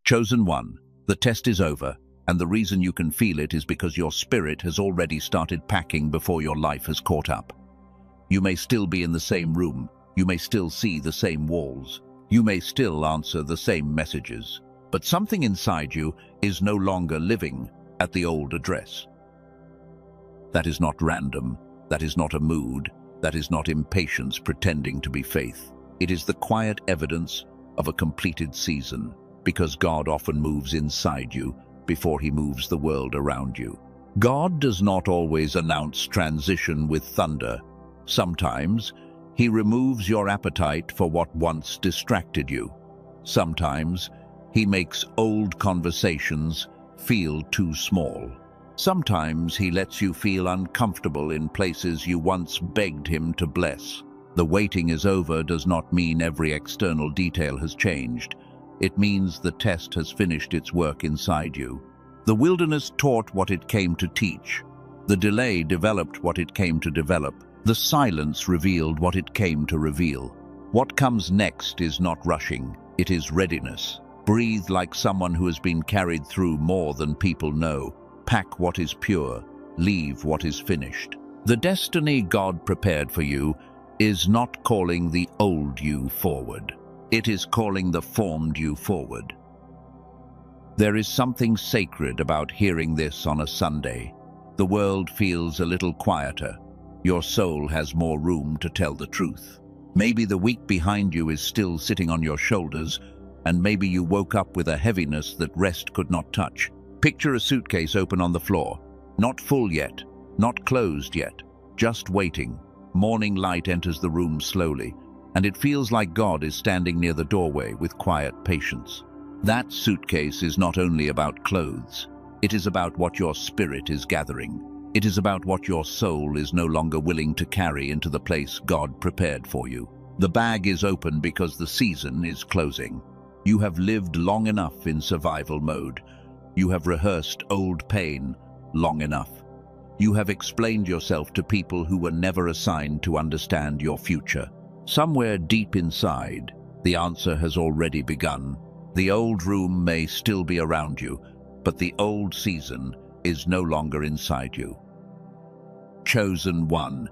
Chosen one, the test is over, and the reason you can feel it is because your spirit has already started packing before your life has caught up. You may still be in the same room, you may still see the same walls, you may still answer the same messages, but something inside you is no longer living at the old address. That is not random, that is not a mood, that is not impatience pretending to be faith. It is the quiet evidence of a completed season, because God often moves inside you before he moves the world around you. God does not always announce transition with thunder. Sometimes he removes your appetite for what once distracted you. Sometimes he makes old conversations feel too small. Sometimes he lets you feel uncomfortable in places you once begged him to bless. The waiting is over does not mean every external detail has changed. It means the test has finished its work inside you. The wilderness taught what it came to teach. The delay developed what it came to develop. The silence revealed what it came to reveal. What comes next is not rushing, it is readiness. Breathe like someone who has been carried through more than people know. Pack what is pure, leave what is finished. The destiny God prepared for you is not calling the old you forward. It is calling the formed you forward. There is something sacred about hearing this on a Sunday. The world feels a little quieter. Your soul has more room to tell the truth. Maybe the week behind you is still sitting on your shoulders, and maybe you woke up with a heaviness that rest could not touch. Picture a suitcase open on the floor. Not full yet, not closed yet, just waiting. Morning light enters the room slowly, and it feels like God is standing near the doorway with quiet patience. That suitcase is not only about clothes. It is about what your spirit is gathering. It is about what your soul is no longer willing to carry into the place God prepared for you. The bag is open because the season is closing. You have lived long enough in survival mode. You have rehearsed old pain long enough. You have explained yourself to people who were never assigned to understand your future. Somewhere deep inside, the answer has already begun. The old room may still be around you, but the old season is no longer inside you. Chosen one,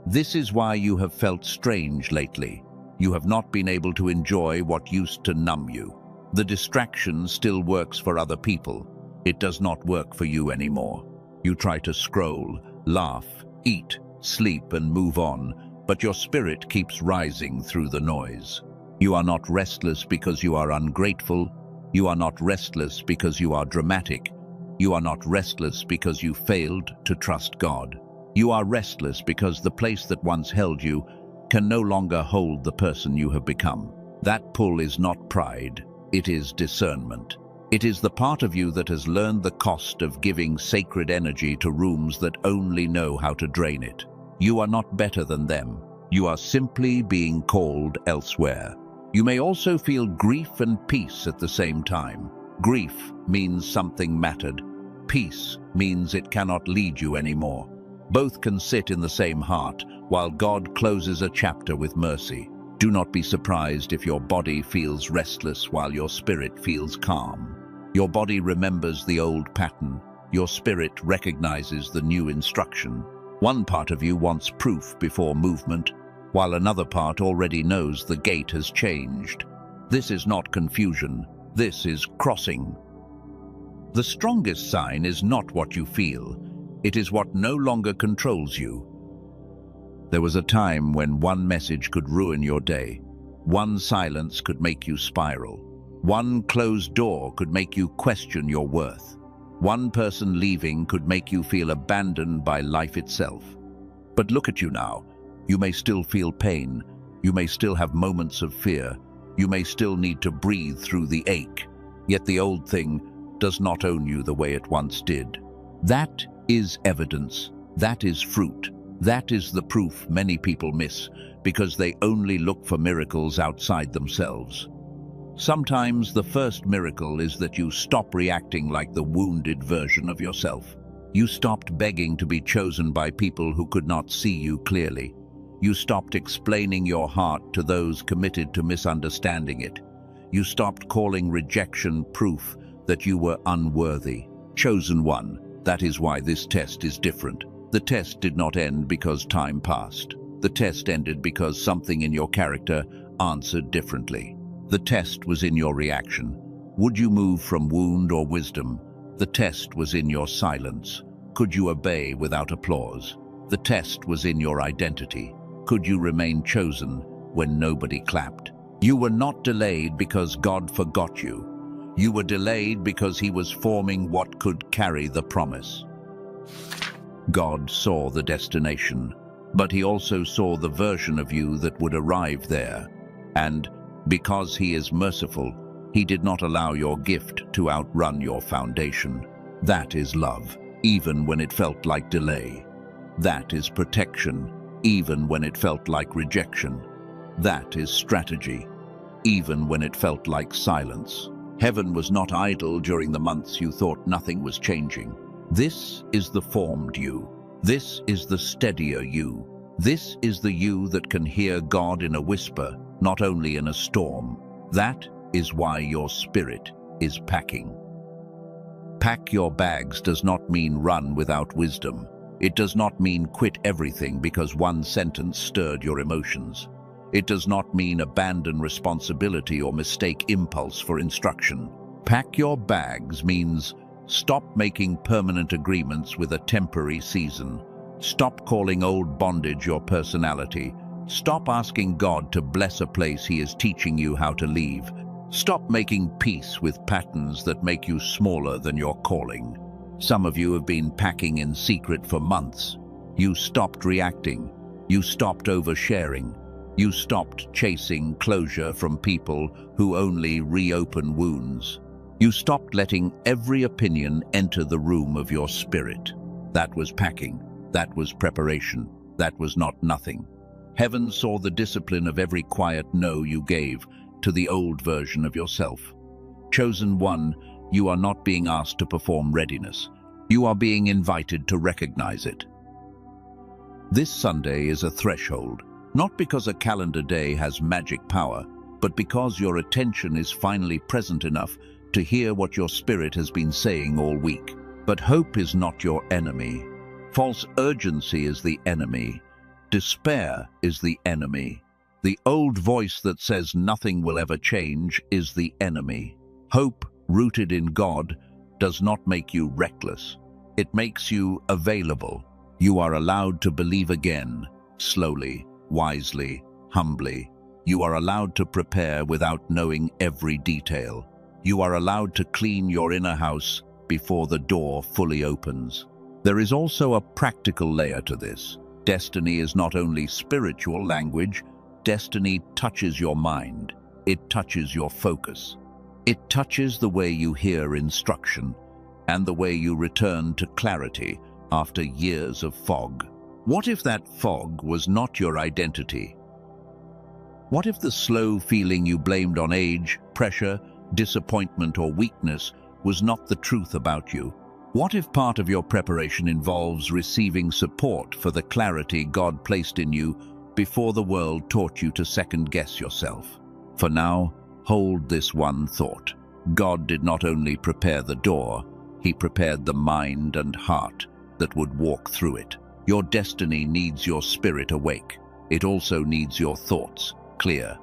this is why you have felt strange lately. You have not been able to enjoy what used to numb you. The distraction still works for other people. It does not work for you anymore. You try to scroll, laugh, eat, sleep, and move on, but your spirit keeps rising through the noise. You are not restless because you are ungrateful. You are not restless because you are dramatic. You are not restless because you failed to trust God. You are restless because the place that once held you can no longer hold the person you have become. That pull is not pride, it is discernment. It is the part of you that has learned the cost of giving sacred energy to rooms that only know how to drain it. You are not better than them. You are simply being called elsewhere. You may also feel grief and peace at the same time. Grief means something mattered. Peace means it cannot lead you anymore. Both can sit in the same heart, while God closes a chapter with mercy. Do not be surprised if your body feels restless while your spirit feels calm. Your body remembers the old pattern. Your spirit recognizes the new instruction. One part of you wants proof before movement, while another part already knows the gate has changed. This is not confusion. This is crossing. The strongest sign is not what you feel. It is what no longer controls you. There was a time when one message could ruin your day. One silence could make you spiral. One closed door could make you question your worth. One person leaving could make you feel abandoned by life itself. But look at you now. You may still feel pain. You may still have moments of fear. You may still need to breathe through the ache. Yet the old thing does not own you the way it once did. That is evidence. That is fruit. That is the proof many people miss because they only look for miracles outside themselves. Sometimes the first miracle is that you stop reacting like the wounded version of yourself. You stopped begging to be chosen by people who could not see you clearly. You stopped explaining your heart to those committed to misunderstanding it. You stopped calling rejection proof that you were unworthy. Chosen one, that is why this test is different. The test did not end because time passed. The test ended because something in your character answered differently. The test was in your reaction. Would you move from wound or wisdom? The test was in your silence. Could you obey without applause? The test was in your identity. Could you remain chosen when nobody clapped? You were not delayed because God forgot you. You were delayed because He was forming what could carry the promise. God saw the destination, but He also saw the version of you that would arrive there. And because He is merciful, He did not allow your gift to outrun your foundation. That is love, even when it felt like delay. That is protection, even when it felt like rejection. That is strategy, even when it felt like silence. Heaven was not idle during the months you thought nothing was changing. This is the formed you. This is the steadier you. This is the you that can hear God in a whisper, not only in a storm. That is why your spirit is packing. Pack your bags does not mean run without wisdom. It does not mean quit everything because one sentence stirred your emotions. It does not mean abandon responsibility or mistake impulse for instruction. Pack your bags means stop making permanent agreements with a temporary season. Stop calling old bondage your personality. Stop asking God to bless a place He is teaching you how to leave. Stop making peace with patterns that make you smaller than your calling. Some of you have been packing in secret for months. You stopped reacting. You stopped oversharing. You stopped chasing closure from people who only reopen wounds. You stopped letting every opinion enter the room of your spirit. That was packing. That was preparation. That was not nothing. Heaven saw the discipline of every quiet no you gave to the old version of yourself. Chosen one, you are not being asked to perform readiness. You are being invited to recognize it. This Sunday is a threshold, not because a calendar day has magic power, but because your attention is finally present enough to hear what your spirit has been saying all week. But hope is not your enemy. False urgency is the enemy. Despair is the enemy. The old voice that says nothing will ever change is the enemy. Hope, rooted in God, does not make you reckless. It makes you available. You are allowed to believe again, slowly, wisely, humbly. You are allowed to prepare without knowing every detail. You are allowed to clean your inner house before the door fully opens. There is also a practical layer to this. Destiny is not only spiritual language. Destiny touches your mind. It touches your focus. It touches the way you hear instruction and the way you return to clarity after years of fog. What if that fog was not your identity? What if the slow feeling you blamed on age, pressure, disappointment, or weakness was not the truth about you? What if part of your preparation involves receiving support for the clarity God placed in you before the world taught you to second-guess yourself? For now, hold this one thought. God did not only prepare the door, He prepared the mind and heart that would walk through it. Your destiny needs your spirit awake. It also needs your thoughts clear.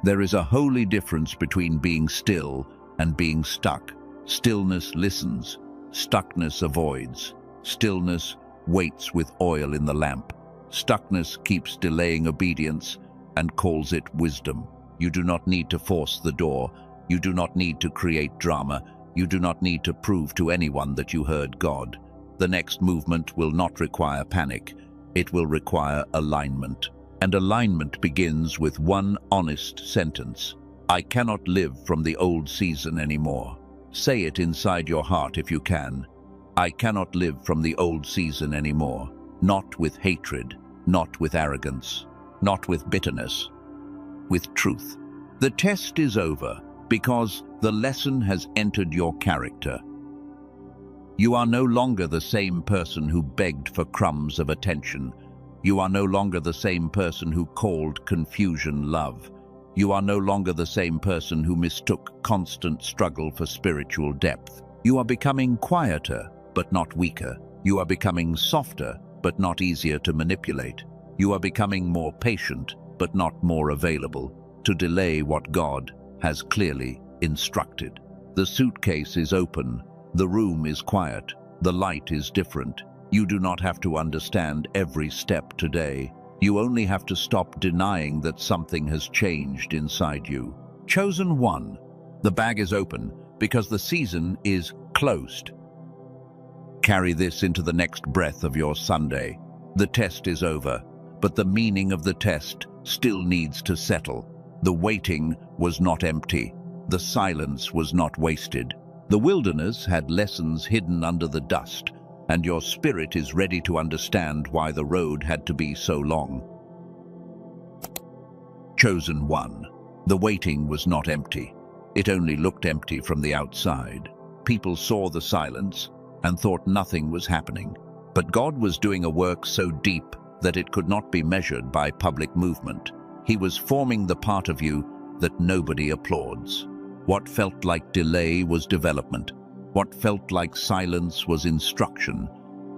There is a holy difference between being still and being stuck. Stillness listens. Stuckness avoids. Stillness waits with oil in the lamp. Stuckness keeps delaying obedience and calls it wisdom. You do not need to force the door. You do not need to create drama. You do not need to prove to anyone that you heard God. The next movement will not require panic. It will require alignment. And alignment begins with one honest sentence. I cannot live from the old season anymore. Say it inside your heart if you can. I cannot live from the old season anymore. Not with hatred, not with arrogance, not with bitterness, with truth. The test is over because the lesson has entered your character. You are no longer the same person who begged for crumbs of attention. You are no longer the same person who called confusion love. You are no longer the same person who mistook constant struggle for spiritual depth. You are becoming quieter, but not weaker. You are becoming softer, but not easier to manipulate. You are becoming more patient, but not more available to delay what God has clearly instructed. The suitcase is open. The room is quiet. The light is different. You do not have to understand every step today. You only have to stop denying that something has changed inside you. Chosen one. The bag is open because the season is closed. Carry this into the next breath of your Sunday. The test is over, but the meaning of the test still needs to settle. The waiting was not empty. The silence was not wasted. The wilderness had lessons hidden under the dust, and your spirit is ready to understand why the road had to be so long. Chosen one. The waiting was not empty. It only looked empty from the outside. People saw the silence and thought nothing was happening. But God was doing a work so deep that it could not be measured by public movement. He was forming the part of you that nobody applauds. What felt like delay was development. What felt like silence was instruction.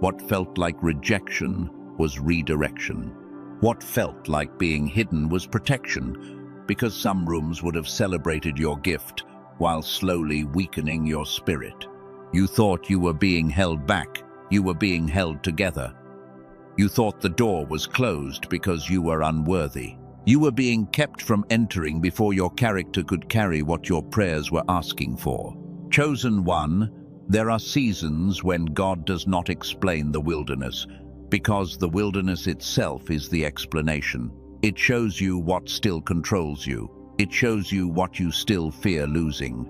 What felt like rejection was redirection. What felt like being hidden was protection, because some rooms would have celebrated your gift while slowly weakening your spirit. You thought you were being held back. You were being held together. You thought the door was closed because you were unworthy. You were being kept from entering before your character could carry what your prayers were asking for. Chosen one, there are seasons when God does not explain the wilderness, because the wilderness itself is the explanation. It shows you what still controls you. It shows you what you still fear losing.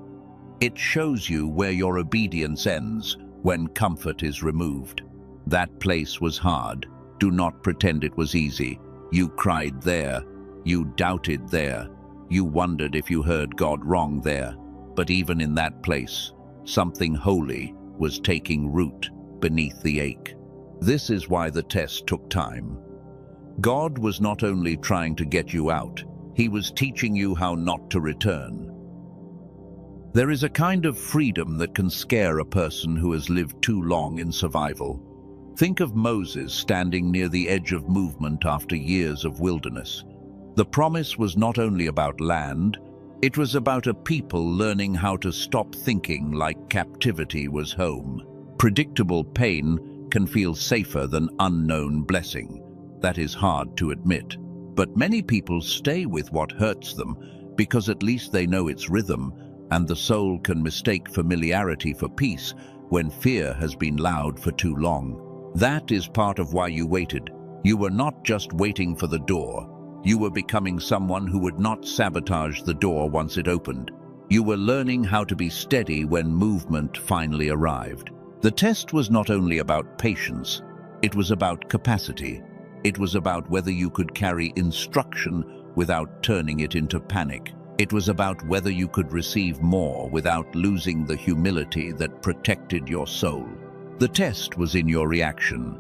It shows you where your obedience ends when comfort is removed. That place was hard. Do not pretend it was easy. You cried there. You doubted there. You wondered if you heard God wrong there. But even in that place, something holy was taking root beneath the ache. This is why the test took time. God was not only trying to get you out, He was teaching you how not to return. There is a kind of freedom that can scare a person who has lived too long in survival. Think of Moses standing near the edge of movement after years of wilderness. The promise was not only about land, it was about a people learning how to stop thinking like captivity was home. Predictable pain can feel safer than unknown blessing. That is hard to admit. But many people stay with what hurts them because at least they know its rhythm, and the soul can mistake familiarity for peace when fear has been loud for too long. That is part of why you waited. You were not just waiting for the door. You were becoming someone who would not sabotage the door once it opened. You were learning how to be steady when movement finally arrived. The test was not only about patience, it was about capacity. It was about whether you could carry instruction without turning it into panic. It was about whether you could receive more without losing the humility that protected your soul. The test was in your reaction.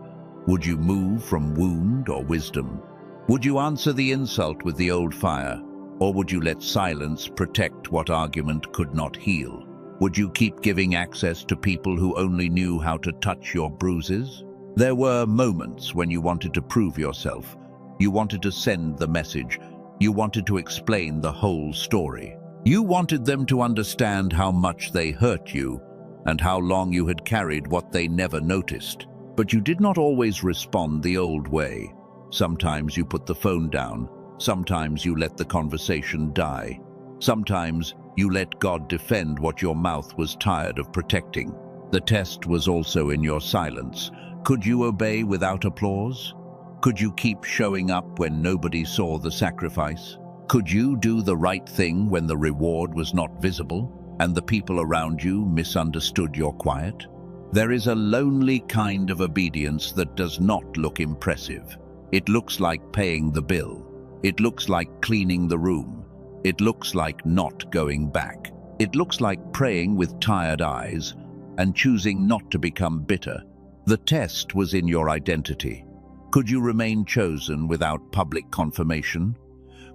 Would you move from wound or wisdom? Would you answer the insult with the old fire? Or would you let silence protect what argument could not heal? Would you keep giving access to people who only knew how to touch your bruises? There were moments when you wanted to prove yourself. You wanted to send the message. You wanted to explain the whole story. You wanted them to understand how much they hurt you and how long you had carried what they never noticed. But you did not always respond the old way. Sometimes you put the phone down. Sometimes you let the conversation die. Sometimes you let God defend what your mouth was tired of protecting. The test was also in your silence. Could you obey without applause? Could you keep showing up when nobody saw the sacrifice? Could you do the right thing when the reward was not visible and the people around you misunderstood your quiet? There is a lonely kind of obedience that does not look impressive. It looks like paying the bill. It looks like cleaning the room. It looks like not going back. It looks like praying with tired eyes and choosing not to become bitter. The test was in your identity. Could you remain chosen without public confirmation?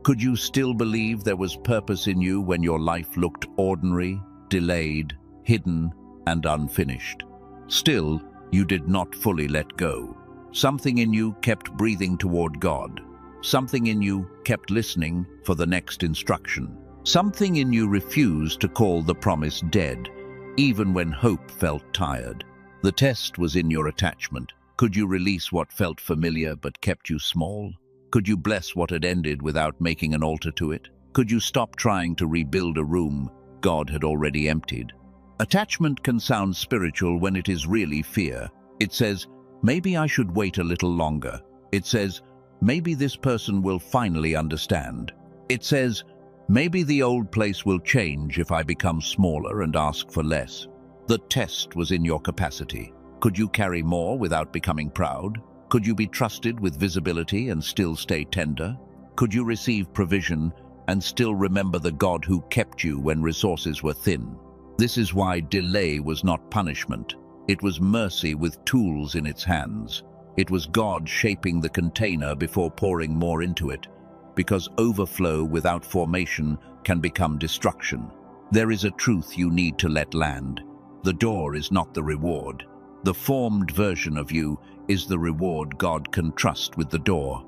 Could you still believe there was purpose in you when your life looked ordinary, delayed, hidden, and unfinished? Still, you did not fully let go. Something in you kept breathing toward God. Something in you kept listening for the next instruction. Something in you refused to call the promise dead, even when hope felt tired. The test was in your attachment. Could you release what felt familiar but kept you small? Could you bless what had ended without making an altar to it? Could you stop trying to rebuild a room God had already emptied? Attachment can sound spiritual when it is really fear. It says, maybe I should wait a little longer. It says, maybe this person will finally understand. It says, maybe the old place will change if I become smaller and ask for less. The test was in your capacity. Could you carry more without becoming proud? Could you be trusted with visibility and still stay tender? Could you receive provision and still remember the God who kept you when resources were thin? This is why delay was not punishment. It was mercy with tools in its hands. It was God shaping the container before pouring more into it, because overflow without formation can become destruction. There is a truth you need to let land. The door is not the reward. The formed version of you is the reward God can trust with the door.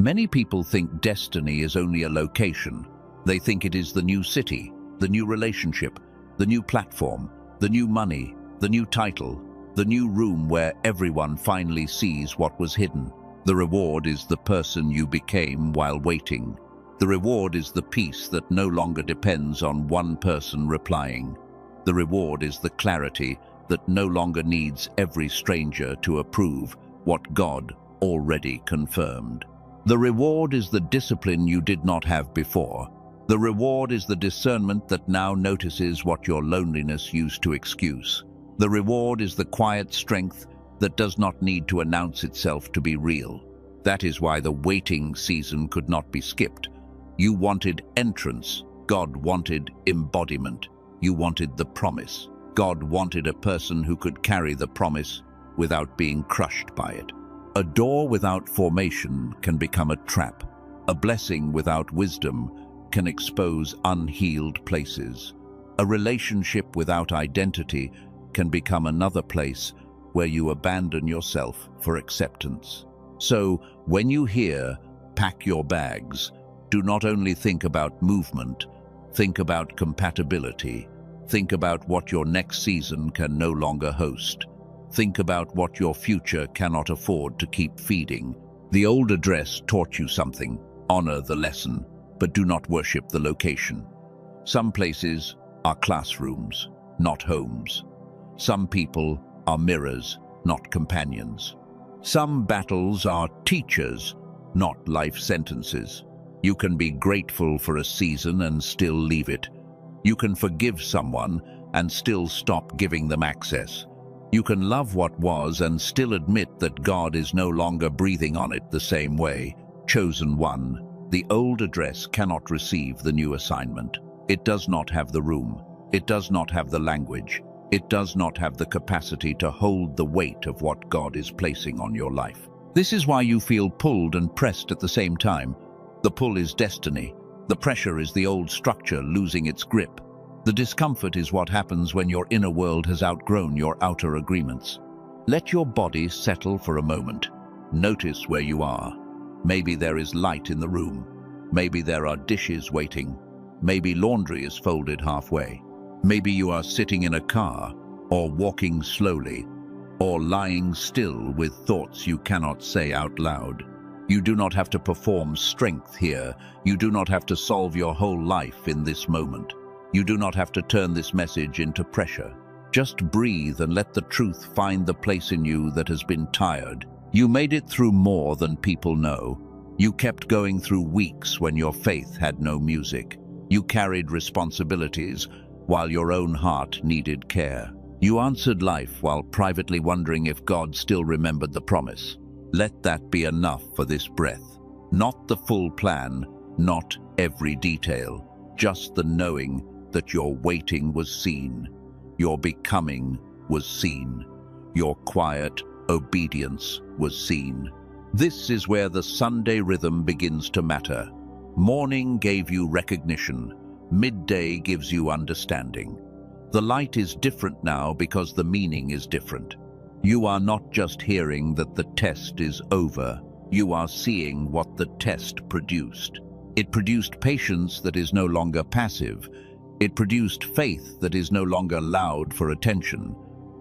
Many people think destiny is only a location. They think it is the new city, the new relationship, the new platform, the new money, the new title, the new room where everyone finally sees what was hidden. The reward is the person you became while waiting. The reward is the peace that no longer depends on one person replying. The reward is the clarity that no longer needs every stranger to approve what God already confirmed. The reward is the discipline you did not have before. The reward is the discernment that now notices what your loneliness used to excuse. The reward is the quiet strength that does not need to announce itself to be real. That is why the waiting season could not be skipped. You wanted entrance. God wanted embodiment. You wanted the promise. God wanted a person who could carry the promise without being crushed by it. A door without formation can become a trap. A blessing without wisdom can expose unhealed places. A relationship without identity can become another place where you abandon yourself for acceptance. So, when you hear, pack your bags, do not only think about movement, think about compatibility. Think about what your next season can no longer host. Think about what your future cannot afford to keep feeding. The old address taught you something. Honor the lesson, but do not worship the location. Some places are classrooms, not homes. Some people are mirrors, not companions. Some battles are teachers, not life sentences. You can be grateful for a season and still leave it. You can forgive someone and still stop giving them access. You can love what was and still admit that God is no longer breathing on it the same way. Chosen one, the old address cannot receive the new assignment. It does not have the room. It does not have the language. It does not have the capacity to hold the weight of what God is placing on your life. This is why you feel pulled and pressed at the same time. The pull is destiny. The pressure is the old structure losing its grip. The discomfort is what happens when your inner world has outgrown your outer agreements. Let your body settle for a moment. Notice where you are. Maybe there is light in the room. Maybe there are dishes waiting. Maybe laundry is folded halfway. Maybe you are sitting in a car, or walking slowly, or lying still with thoughts you cannot say out loud. You do not have to perform strength here. You do not have to solve your whole life in this moment. You do not have to turn this message into pressure. Just breathe and let the truth find the place in you that has been tired. You made it through more than people know. You kept going through weeks when your faith had no music. You carried responsibilities while your own heart needed care. You answered life while privately wondering if God still remembered the promise. Let that be enough for this breath. Not the full plan, not every detail, just the knowing that your waiting was seen, your becoming was seen, your quiet obedience was seen. This is where the Sunday rhythm begins to matter. Morning gave you recognition. Midday gives you understanding. The light is different now because the meaning is different. You are not just hearing that the test is over. You are seeing what the test produced. It produced patience that is no longer passive. It produced faith that is no longer loud for attention.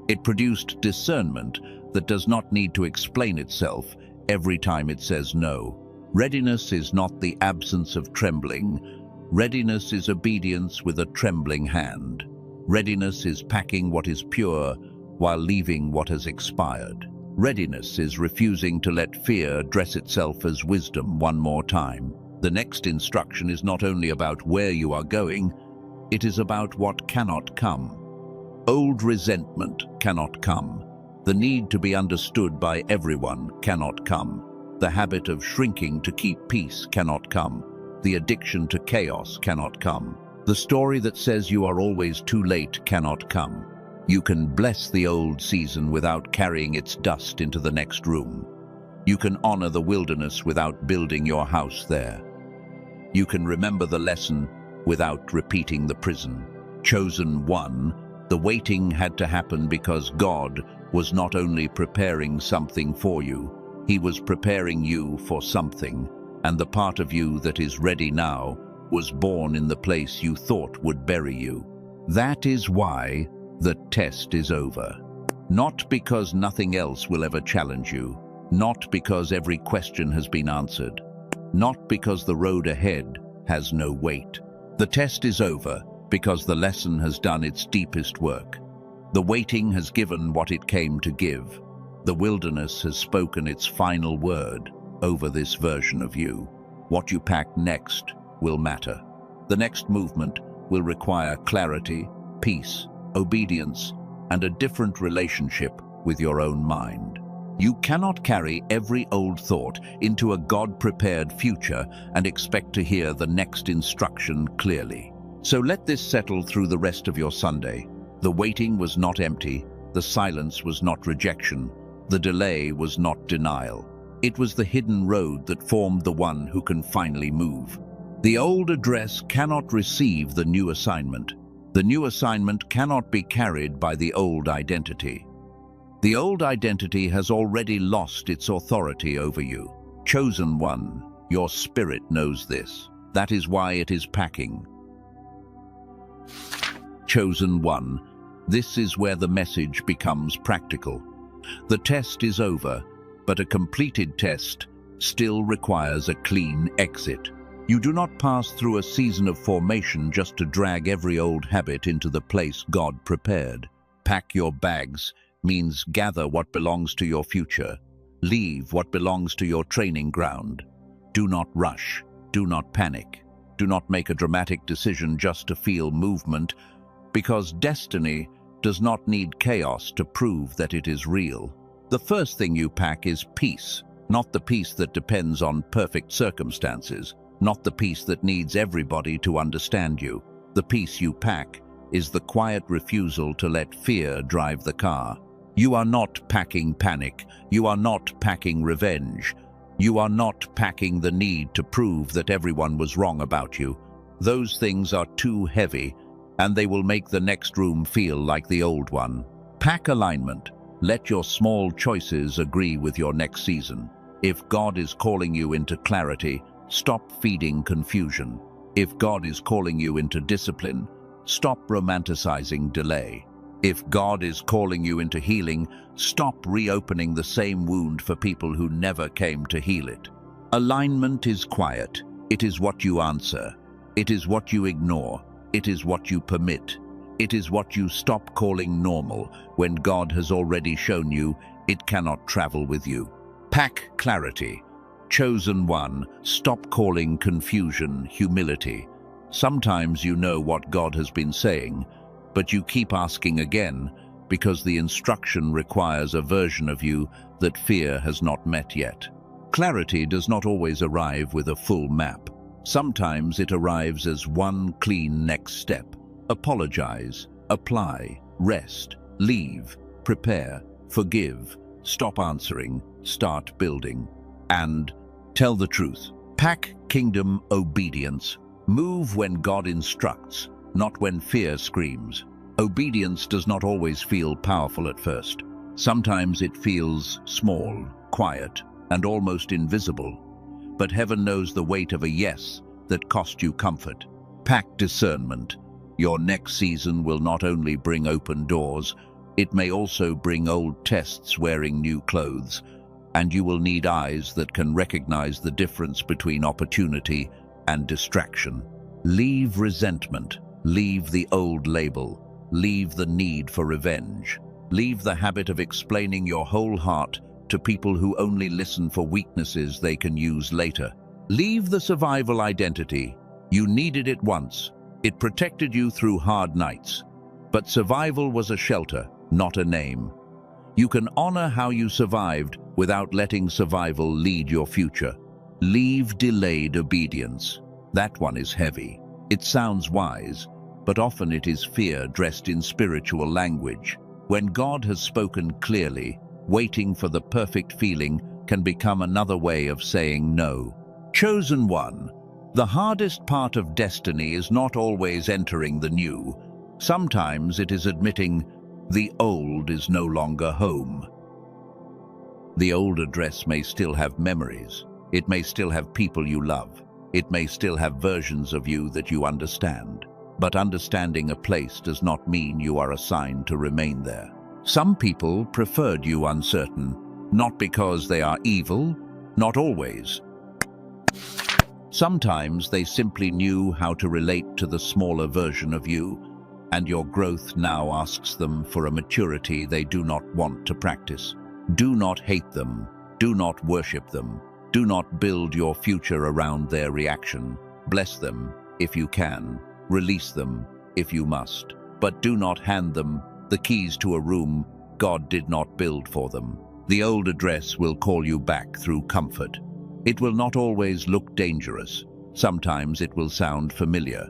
It produced discernment that does not need to explain itself every time it says no. Readiness is not the absence of trembling. Readiness is obedience with a trembling hand. Readiness is packing what is pure while leaving what has expired. Readiness is refusing to let fear dress itself as wisdom one more time. The next instruction is not only about where you are going, it is about what cannot come. Old resentment cannot come. The need to be understood by everyone cannot come. The habit of shrinking to keep peace cannot come. The addiction to chaos cannot come. The story that says you are always too late cannot come. You can bless the old season without carrying its dust into the next room. You can honor the wilderness without building your house there. You can remember the lesson without repeating the prison. Chosen one, the waiting had to happen because God was not only preparing something for you, He was preparing you for something, and the part of you that is ready now was born in the place you thought would bury you. That is why the test is over. Not because nothing else will ever challenge you, not because every question has been answered, not because the road ahead has no weight. The test is over because the lesson has done its deepest work. The waiting has given what it came to give. The wilderness has spoken its final word over this version of you. What you pack next will matter. The next movement will require clarity, peace, obedience, and a different relationship with your own mind. You cannot carry every old thought into a God-prepared future and expect to hear the next instruction clearly. So let this settle through the rest of your Sunday. The waiting was not empty, the silence was not rejection, the delay was not denial. It was the hidden road that formed the one who can finally move. The old address cannot receive the new assignment. The new assignment cannot be carried by the old identity. The old identity has already lost its authority over you. Chosen one, your spirit knows this. That is why it is packing. Chosen one, this is where the message becomes practical. The test is over, but a completed test still requires a clean exit. You do not pass through a season of formation just to drag every old habit into the place God prepared. Pack your bags means gather what belongs to your future. Leave what belongs to your training ground. Do not rush. Do not panic. Do not make a dramatic decision just to feel movement, because destiny does not need chaos to prove that it is real. The first thing you pack is peace, not the peace that depends on perfect circumstances, not the peace that needs everybody to understand you. The peace you pack is the quiet refusal to let fear drive the car. You are not packing panic. You are not packing revenge. You are not packing the need to prove that everyone was wrong about you. Those things are too heavy, and they will make the next room feel like the old one. Pack alignment. Let your small choices agree with your next season. If God is calling you into clarity, stop feeding confusion. If God is calling you into discipline, stop romanticizing delay. If God is calling you into healing, stop reopening the same wound for people who never came to heal it. Alignment is quiet. It is what you answer. It is what you ignore. It is what you permit. It is what you stop calling normal when God has already shown you it cannot travel with you. Pack clarity. Chosen one, stop calling confusion humility. Sometimes you know what God has been saying, but you keep asking again because the instruction requires a version of you that fear has not met yet. Clarity does not always arrive with a full map. Sometimes it arrives as one clean next step. Apologize, apply, rest, leave, prepare, forgive, stop answering, start building. And tell the truth. Pack kingdom obedience. Move when God instructs, not when fear screams. Obedience does not always feel powerful at first. Sometimes it feels small, quiet, and almost invisible. But heaven knows the weight of a yes that cost you comfort. Pack discernment. Your next season will not only bring open doors, it may also bring old tests wearing new clothes, and you will need eyes that can recognize the difference between opportunity and distraction. Leave resentment. Leave the old label. Leave the need for revenge. Leave the habit of explaining your whole heart to people who only listen for weaknesses they can use later. Leave the survival identity. You needed it once. It protected you through hard nights. But survival was a shelter, not a name. You can honor how you survived without letting survival lead your future. Leave delayed obedience. That one is heavy. It sounds wise, but often it is fear dressed in spiritual language. When God has spoken clearly, waiting for the perfect feeling can become another way of saying no. Chosen one. The hardest part of destiny is not always entering the new. Sometimes it is admitting the old is no longer home. The old address may still have memories. It may still have people you love. It may still have versions of you that you understand. But understanding a place does not mean you are assigned to remain there. Some people preferred you uncertain, not because they are evil, not always. Sometimes they simply knew how to relate to the smaller version of you, and your growth now asks them for a maturity they do not want to practice. Do not hate them. Do not worship them. Do not build your future around their reaction. Bless them if you can. Release them if you must. But do not hand them the keys to a room God did not build for them. The old address will call you back through comfort. It will not always look dangerous. Sometimes it will sound familiar.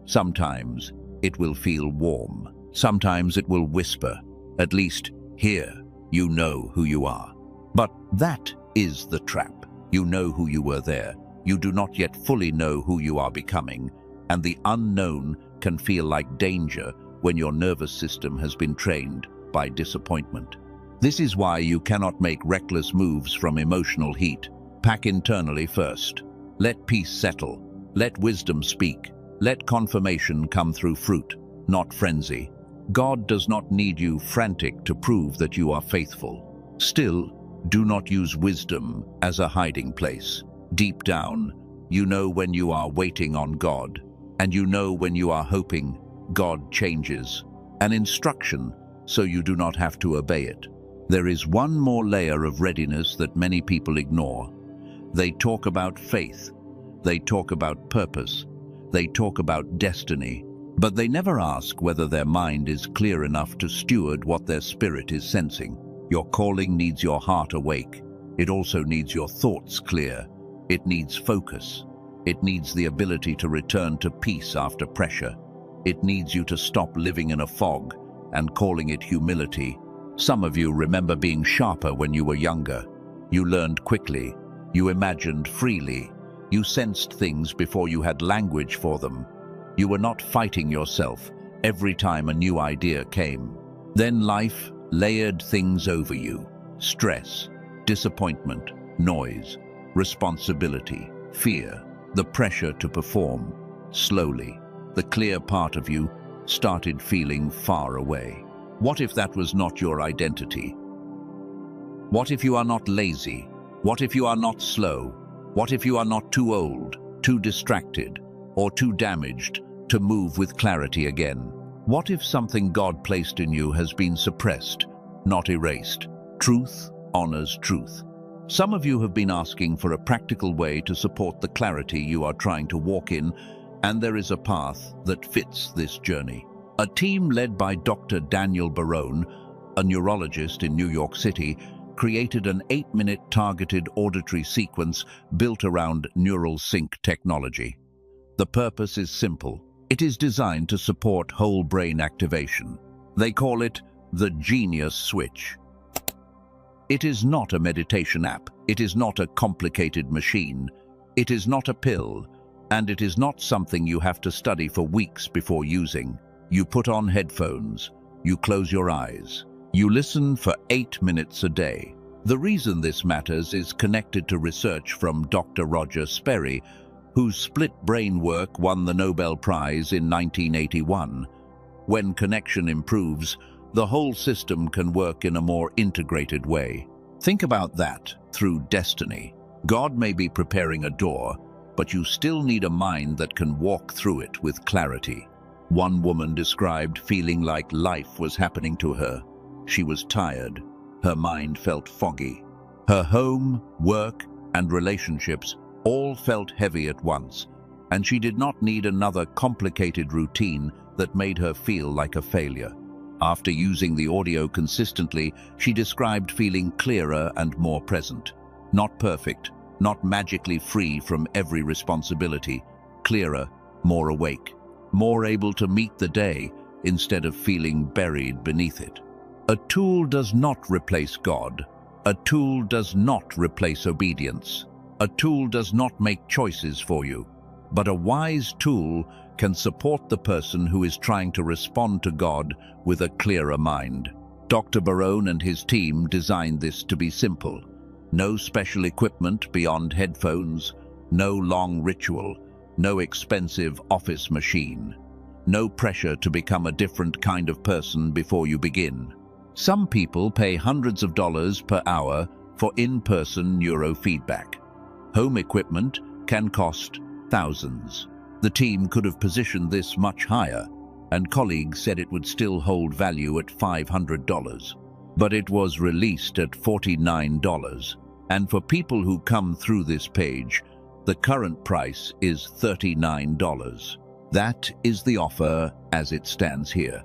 Sometimes it will feel warm. Sometimes it will whisper, at least here, you know who you are. But that is the trap. You know who you were there. You do not yet fully know who you are becoming, and the unknown can feel like danger when your nervous system has been trained by disappointment. This is why you cannot make reckless moves from emotional heat. Pack internally first. Let peace settle. Let wisdom speak. Let confirmation come through fruit, not frenzy. God does not need you frantic to prove that you are faithful. Still, do not use wisdom as a hiding place. Deep down, you know when you are waiting on God, and you know when you are hoping God changes. An instruction, so you do not have to obey it. There is one more layer of readiness that many people ignore. They talk about faith. They talk about purpose. They talk about destiny. But they never ask whether their mind is clear enough to steward what their spirit is sensing. Your calling needs your heart awake. It also needs your thoughts clear. It needs focus. It needs the ability to return to peace after pressure. It needs you to stop living in a fog and calling it humility. Some of you remember being sharper when you were younger. You learned quickly. You imagined freely. You sensed things before you had language for them. You were not fighting yourself every time a new idea came. Then life layered things over you. Stress, disappointment, noise, responsibility, fear, the pressure to perform. Slowly, the clear part of you started feeling far away. What if that was not your identity? What if you are not lazy? What if you are not slow? What if you are not too old, too distracted, or too damaged to move with clarity again? What if something God placed in you has been suppressed, not erased? Truth honors truth. Some of you have been asking for a practical way to support the clarity you are trying to walk in, and there is a path that fits this journey. A team led by Dr. Daniel Barone, a neurologist in New York City, created an 8-minute targeted auditory sequence built around neural sync technology. The purpose is simple. It is designed to support whole brain activation. They call it the genius switch. It is not a meditation app. It is not a complicated machine. It is not a pill. And it is not something you have to study for weeks before using. You put on headphones. You close your eyes. You listen for 8 minutes a day. The reason this matters is connected to research from Dr. Roger Sperry, whose split brain work won the Nobel Prize in 1981. When connection improves, the whole system can work in a more integrated way. Think about that through destiny. God may be preparing a door, but you still need a mind that can walk through it with clarity. One woman described feeling like life was happening to her. She was tired. Her mind felt foggy. Her home, work, and relationships all felt heavy at once, and she did not need another complicated routine that made her feel like a failure. After using the audio consistently, she described feeling clearer and more present. Not perfect, not magically free from every responsibility, clearer, more awake, more able to meet the day instead of feeling buried beneath it. A tool does not replace God. A tool does not replace obedience. A tool does not make choices for you. But a wise tool can support the person who is trying to respond to God with a clearer mind. Dr. Barone and his team designed this to be simple. No special equipment beyond headphones, no long ritual, no expensive office machine, no pressure to become a different kind of person before you begin. Some people pay hundreds of dollars per hour for in-person neurofeedback. Home equipment can cost thousands. The team could have positioned this much higher, and colleagues said it would still hold value at $500. But it was released at $49, and for people who come through this page, the current price is $39. That is the offer as it stands here,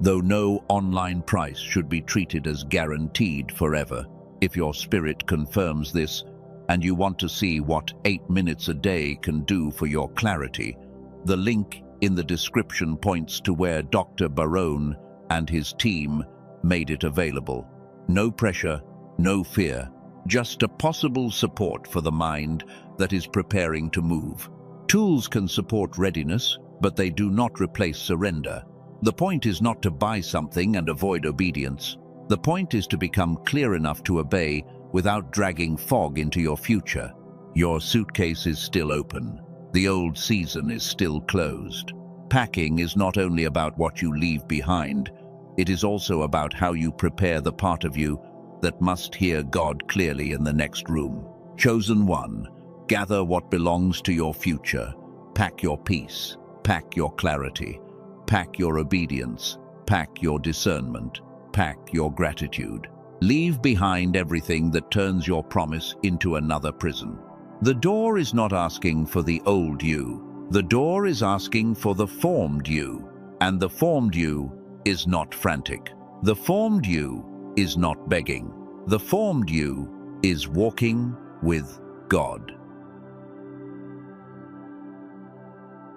though no online price should be treated as guaranteed forever. If your spirit confirms this, and you want to see what 8 minutes a day can do for your clarity, the link in the description points to where Dr. Barone and his team made it available. No pressure, no fear, just a possible support for the mind that is preparing to move. Tools can support readiness, but they do not replace surrender. The point is not to buy something and avoid obedience. The point is to become clear enough to obey without dragging fog into your future. Your suitcase is still open. The old season is still closed. Packing is not only about what you leave behind, it is also about how you prepare the part of you that must hear God clearly in the next room. Chosen one, gather what belongs to your future. Pack your peace, pack your clarity, pack your obedience, pack your discernment, pack your gratitude. Leave behind everything that turns your promise into another prison. The door is not asking for the old you. The door is asking for the formed you. And the formed you is not frantic. The formed you is not begging. The formed you is walking with God.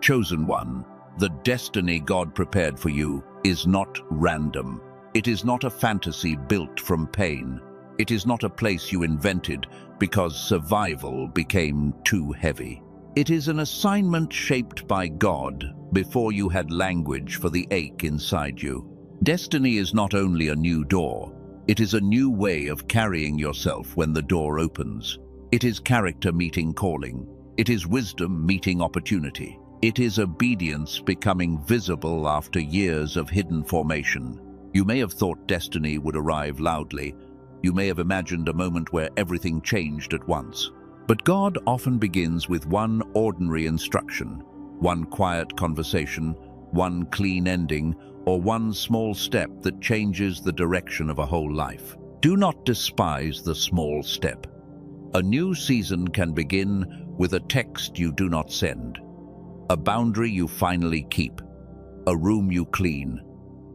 Chosen one, the destiny God prepared for you is not random. It is not a fantasy built from pain. It is not a place you invented because survival became too heavy. It is an assignment shaped by God before you had language for the ache inside you. Destiny is not only a new door, it is a new way of carrying yourself when the door opens. It is character meeting calling. It is wisdom meeting opportunity. It is obedience becoming visible after years of hidden formation. You may have thought destiny would arrive loudly. You may have imagined a moment where everything changed at once. But God often begins with one ordinary instruction, one quiet conversation, one clean ending, or one small step that changes the direction of a whole life. Do not despise the small step. A new season can begin with a text you do not send, a boundary you finally keep, a room you clean,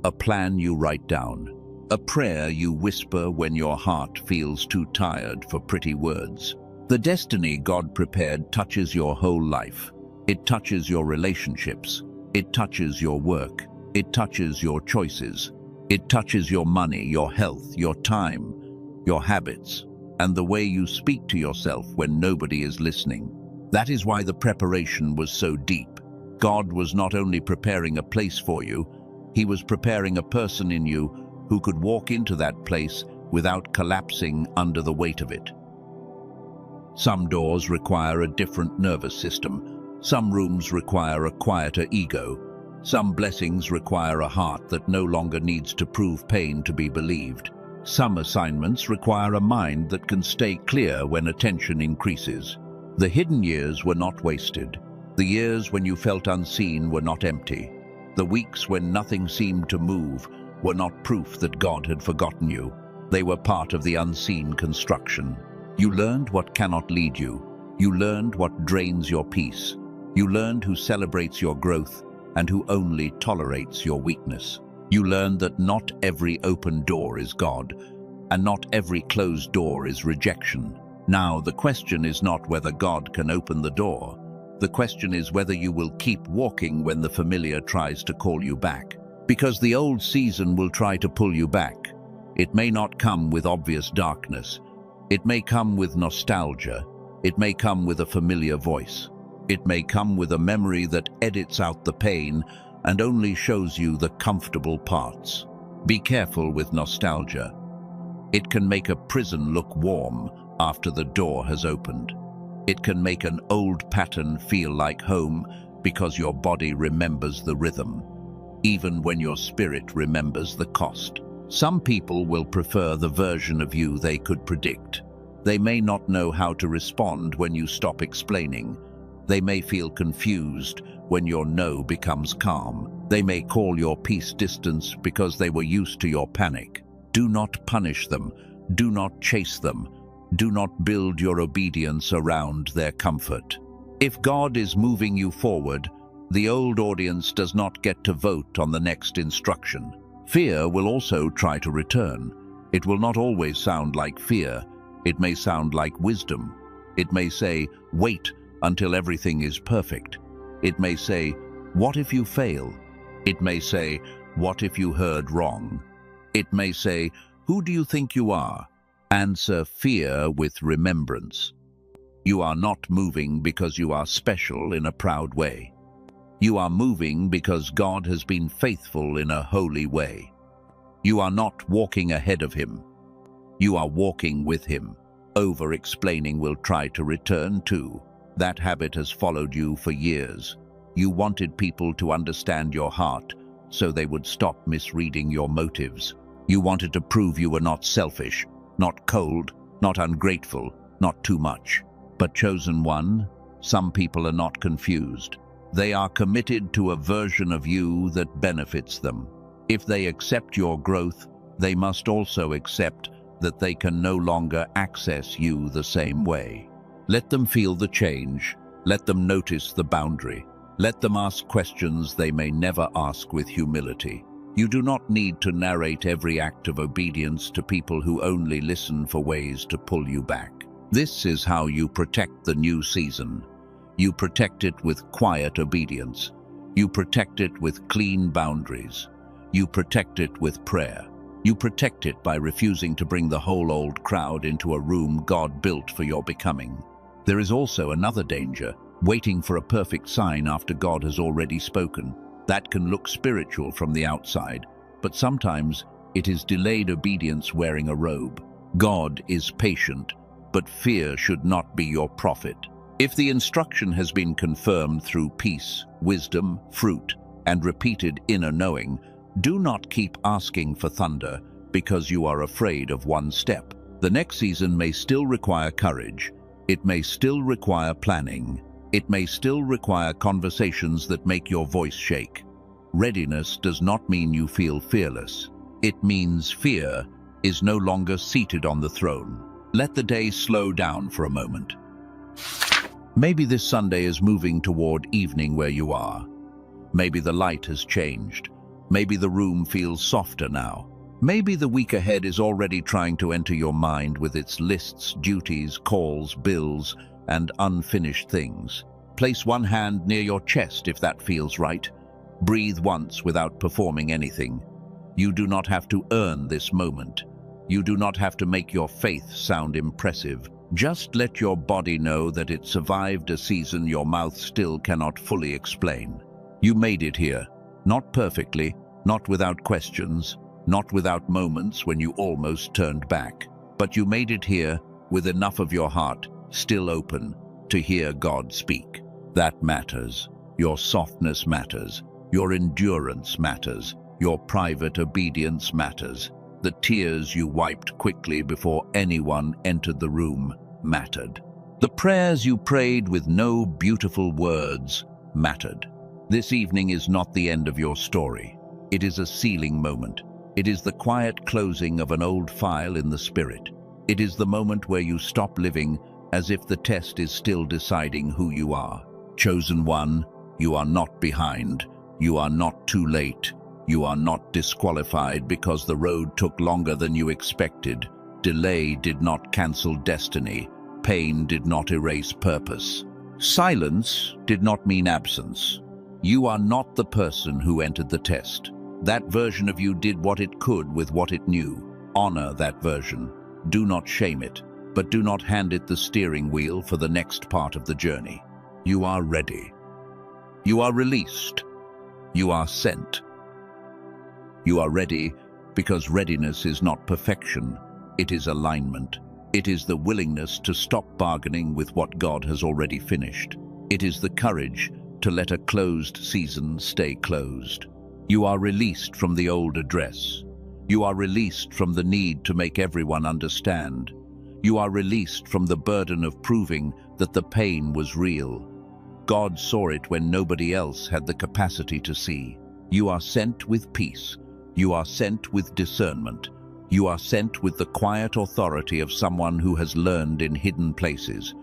a plan you write down, a prayer you whisper when your heart feels too tired for pretty words. The destiny God prepared touches your whole life. It touches your relationships. It touches your work. It touches your choices. It touches your money, your health, your time. your habits, and the way you speak to yourself when nobody is listening. That is why the preparation was so deep. God was not only preparing a place for you, He was preparing a person in you who could walk into that place without collapsing under the weight of it. Some doors require a different nervous system. Some rooms require a quieter ego. Some blessings require a heart that no longer needs to prove pain to be believed. Some assignments require a mind that can stay clear when attention increases. The hidden years were not wasted. The years when you felt unseen were not empty. The weeks when nothing seemed to move were not proof that God had forgotten you. They were part of the unseen construction. You learned what cannot lead you. You learned what drains your peace. You learned who celebrates your growth and who only tolerates your weakness. You learned that not every open door is God, and not every closed door is rejection. Now, the question is not whether God can open the door. The question is whether you will keep walking when the familiar tries to call you back. Because the old season will try to pull you back. It may not come with obvious darkness. It may come with nostalgia. It may come with a familiar voice. It may come with a memory that edits out the pain and only shows you the comfortable parts. Be careful with nostalgia. It can make a prison look warm after the door has opened. It can make an old pattern feel like home because your body remembers the rhythm, even when your spirit remembers the cost. Some people will prefer the version of you they could predict. They may not know how to respond when you stop explaining. They may feel confused when your no becomes calm. They may call your peace distance because they were used to your panic. Do not punish them. Do not chase them. Do not build your obedience around their comfort. If God is moving you forward, the old audience does not get to vote on the next instruction. Fear will also try to return. It will not always sound like fear. It may sound like wisdom. It may say, wait until everything is perfect. It may say, what if you fail? It may say, what if you heard wrong? It may say, who do you think you are? Answer fear with remembrance. You are not moving because you are special in a proud way. You are moving because God has been faithful in a holy way. You are not walking ahead of Him. You are walking with Him. Over-explaining will try to return too. That habit has followed you for years. You wanted people to understand your heart, so they would stop misreading your motives. You wanted to prove you were not selfish, not cold, not ungrateful, not too much. But chosen one, some people are not confused. They are committed to a version of you that benefits them. If they accept your growth, they must also accept that they can no longer access you the same way. Let them feel the change. Let them notice the boundary. Let them ask questions they may never ask with humility. You do not need to narrate every act of obedience to people who only listen for ways to pull you back. This is how you protect the new season. You protect it with quiet obedience. You protect it with clean boundaries. You protect it with prayer. You protect it by refusing to bring the whole old crowd into a room God built for your becoming. There is also another danger, waiting for a perfect sign after God has already spoken. That can look spiritual from the outside, but sometimes it is delayed obedience wearing a robe. God is patient, but fear should not be your prophet. If the instruction has been confirmed through peace, wisdom, fruit, and repeated inner knowing, do not keep asking for thunder because you are afraid of one step. The next season may still require courage. It may still require planning. It may still require conversations that make your voice shake. Readiness does not mean you feel fearless. It means fear is no longer seated on the throne. Let the day slow down for a moment. Maybe this Sunday is moving toward evening where you are. Maybe the light has changed. Maybe the room feels softer now. Maybe the week ahead is already trying to enter your mind with its lists, duties, calls, bills, and unfinished things. Place one hand near your chest if that feels right. Breathe once without performing anything. You do not have to earn this moment. You do not have to make your faith sound impressive. Just let your body know that it survived a season your mouth still cannot fully explain. You made it here, not perfectly, not without questions, not without moments when you almost turned back. But you made it here with enough of your heart still open to hear God speak. That matters. Your softness matters. Your endurance matters. Your private obedience matters. The tears you wiped quickly before anyone entered the room mattered. The prayers you prayed with no beautiful words mattered. This evening is not the end of your story. It is a sealing moment. It is the quiet closing of an old file in the spirit. It is the moment where you stop living as if the test is still deciding who you are. Chosen one, you are not behind. You are not too late. You are not disqualified because the road took longer than you expected. Delay did not cancel destiny. Pain did not erase purpose. Silence did not mean absence. You are not the person who entered the test. That version of you did what it could with what it knew. Honor that version. Do not shame it, but do not hand it the steering wheel for the next part of the journey. You are ready. You are released. You are sent. You are ready because readiness is not perfection. It is alignment. It is the willingness to stop bargaining with what God has already finished. It is the courage to let a closed season stay closed. You are released from the old address. You are released from the need to make everyone understand. You are released from the burden of proving that the pain was real. God saw it when nobody else had the capacity to see. You are sent with peace. You are sent with discernment. You are sent with the quiet authority of someone who has learned in hidden places.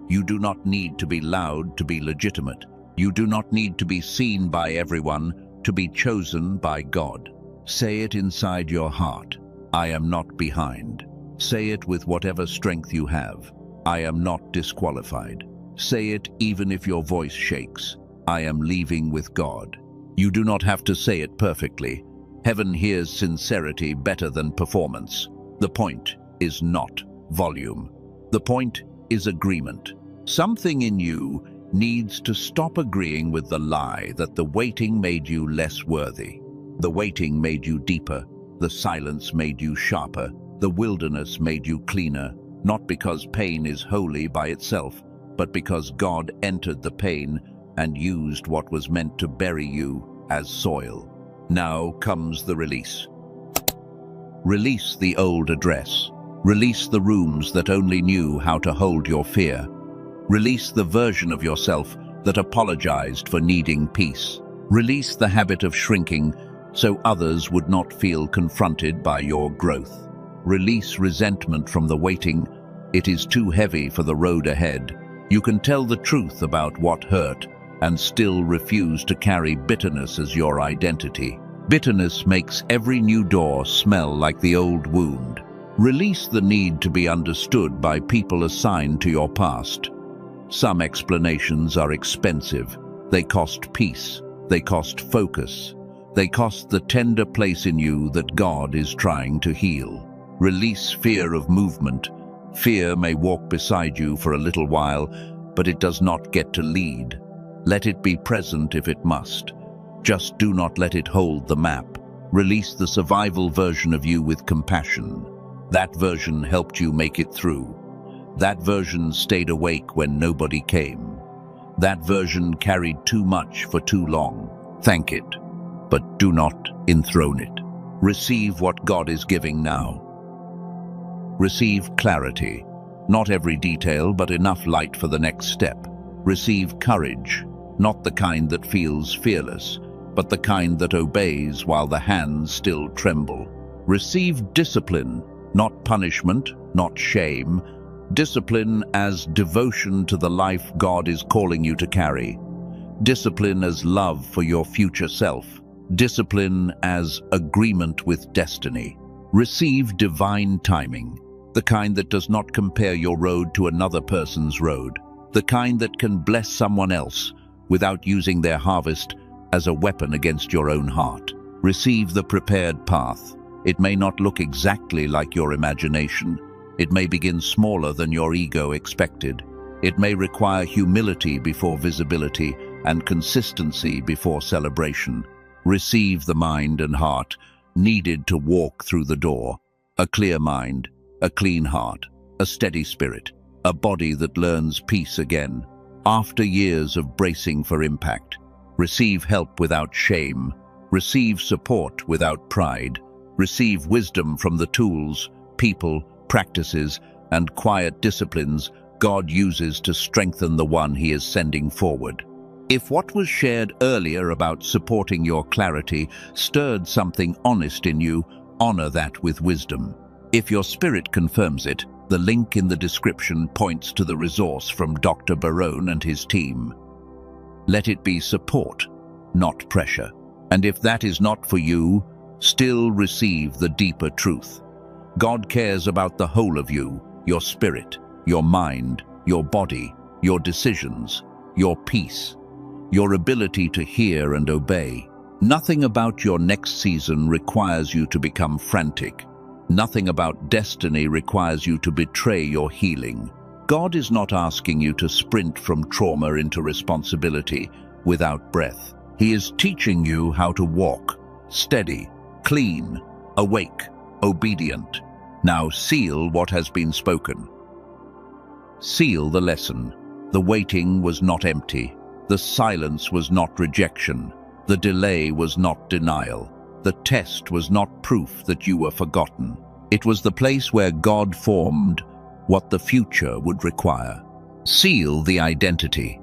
You do not need to be loud to be legitimate. You do not need to be seen by everyone to be chosen by God. Say it inside your heart. I am not behind. Say it with whatever strength you have. I am not disqualified. Say it even if your voice shakes. I am leaving with God. You do not have to say it perfectly. Heaven hears sincerity better than performance. The point is not volume. The point is agreement. Something in you needs to stop agreeing with the lie that the waiting made you less worthy. The waiting made you deeper. The silence made you sharper. The wilderness made you cleaner, not because pain is holy by itself, but because God entered the pain and used what was meant to bury you as soil. Now comes the release. Release the old address. Release the rooms that only knew how to hold your fear. Release the version of yourself that apologized for needing peace. Release the habit of shrinking so others would not feel confronted by your growth. Release resentment from the waiting. It is too heavy for the road ahead. You can tell the truth about what hurt and still refuse to carry bitterness as your identity. Bitterness makes every new door smell like the old wound. Release the need to be understood by people assigned to your past. Some explanations are expensive. They cost peace. They cost focus. They cost the tender place in you that God is trying to heal. Release fear of movement. Fear may walk beside you for a little while, but it does not get to lead. Let it be present if it must. Just do not let it hold the map. Release the survival version of you with compassion. That version helped you make it through. That version stayed awake when nobody came. That version carried too much for too long. Thank it, but do not enthrone it. Receive what God is giving now. Receive clarity. Not every detail, but enough light for the next step. Receive courage, not the kind that feels fearless, but the kind that obeys while the hands still tremble. Receive discipline, not punishment, not shame. Discipline as devotion to the life God is calling you to carry. Discipline as love for your future self. Discipline as agreement with destiny. Receive divine timing, the kind that does not compare your road to another person's road, the kind that can bless someone else without using their harvest as a weapon against your own heart. Receive the prepared path, It may not look exactly like your imagination. It may begin smaller than your ego expected. It may require humility before visibility and consistency before celebration. Receive the mind and heart needed to walk through the door. A clear mind, a clean heart, a steady spirit, a body that learns peace again. After years of bracing for impact, receive help without shame. Receive support without pride. Receive wisdom from the tools, people, practices, and quiet disciplines God uses to strengthen the one He is sending forward. If what was shared earlier about supporting your clarity stirred something honest in you, honor that with wisdom. If your spirit confirms it, the link in the description points to the resource from Dr. Barone and his team. Let it be support, not pressure. And if that is not for you, still receive the deeper truth. God cares about the whole of you, your spirit, your mind, your body, your decisions, your peace, your ability to hear and obey. Nothing about your next season requires you to become frantic. Nothing about destiny requires you to betray your healing. God is not asking you to sprint from trauma into responsibility without breath. He is teaching you how to walk, steady, clean, awake, obedient. Now seal what has been spoken. Seal the lesson. The waiting was not empty. The silence was not rejection. The delay was not denial. The test was not proof that you were forgotten. It was the place where God formed what the future would require. Seal the identity.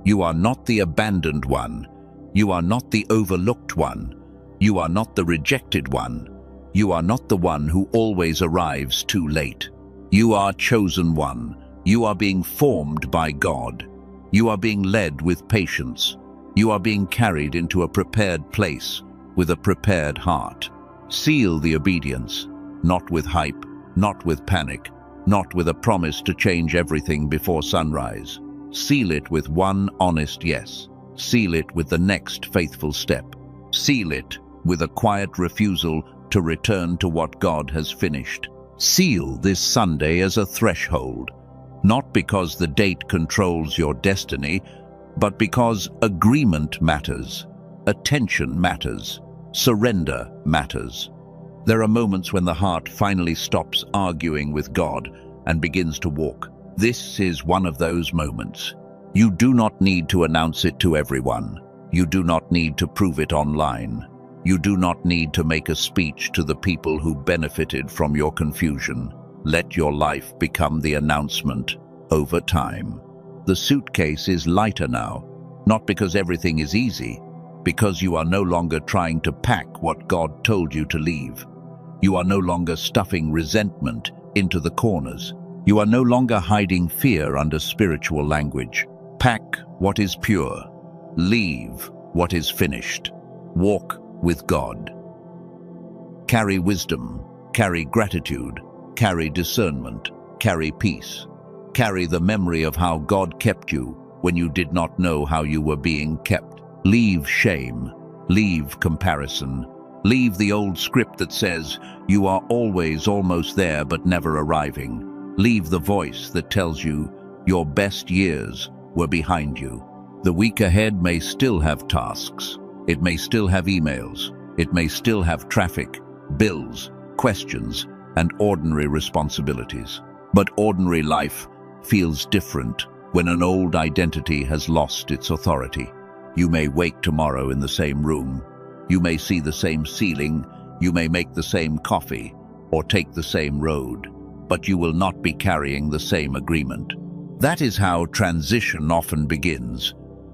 You are not the abandoned one. You are not the overlooked one. You are not the rejected one. You are not the one who always arrives too late. You are chosen one. You are being formed by God. You are being led with patience. You are being carried into a prepared place with a prepared heart. Seal the obedience, not with hype, not with panic, not with a promise to change everything before sunrise. Seal it with one honest yes. Seal it with the next faithful step. Seal it with a quiet refusal to return to what God has finished. Seal this Sunday as a threshold, not because the date controls your destiny, but because agreement matters, attention matters, surrender matters. There are moments when the heart finally stops arguing with God and begins to walk. This is one of those moments. You do not need to announce it to everyone. You do not need to prove it online. You do not need to make a speech to the people who benefited from your confusion. Let your life become the announcement over time. The suitcase is lighter now, not because everything is easy, because you are no longer trying to pack what God told you to leave. You are no longer stuffing resentment into the corners. You are no longer hiding fear under spiritual language. Pack what is pure. Leave what is finished. Walk with God. Carry wisdom. Carry gratitude. Carry discernment. Carry peace. Carry the memory of how God kept you when you did not know how you were being kept. Leave shame. Leave comparison. Leave the old script that says you are always almost there but never arriving. Leave the voice that tells you your best years were behind you. The week ahead may still have tasks. It may still have emails. It may still have traffic, bills, questions, and ordinary responsibilities. But ordinary life feels different when an old identity has lost its authority. You may wake tomorrow in the same room. You may see the same ceiling. You may make the same coffee or take the same road, but you will not be carrying the same agreement. That is how transition often begins,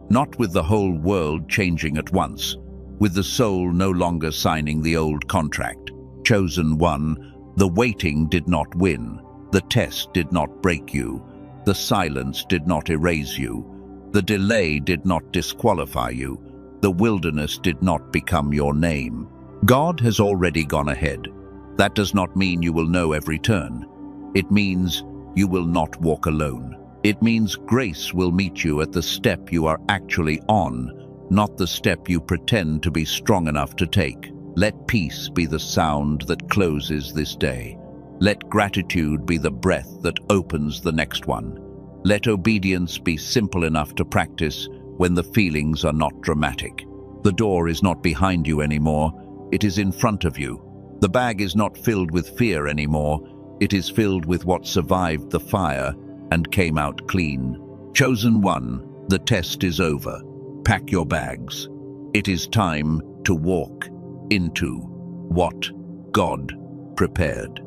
not with the whole world changing at once, with the soul no longer signing the old contract. Chosen one, the waiting did not win. The test did not break you. The silence did not erase you. The delay did not disqualify you. The wilderness did not become your name. God has already gone ahead. That does not mean you will know every turn. It means you will not walk alone. It means grace will meet you at the step you are actually on, not the step you pretend to be strong enough to take. Let peace be the sound that closes this day. Let gratitude be the breath that opens the next one. Let obedience be simple enough to practice when the feelings are not dramatic. The door is not behind you anymore, it is in front of you. The bag is not filled with fear anymore, it is filled with what survived the fire and came out clean. Chosen one, the test is over. Pack your bags. It is time to walk into what God prepared.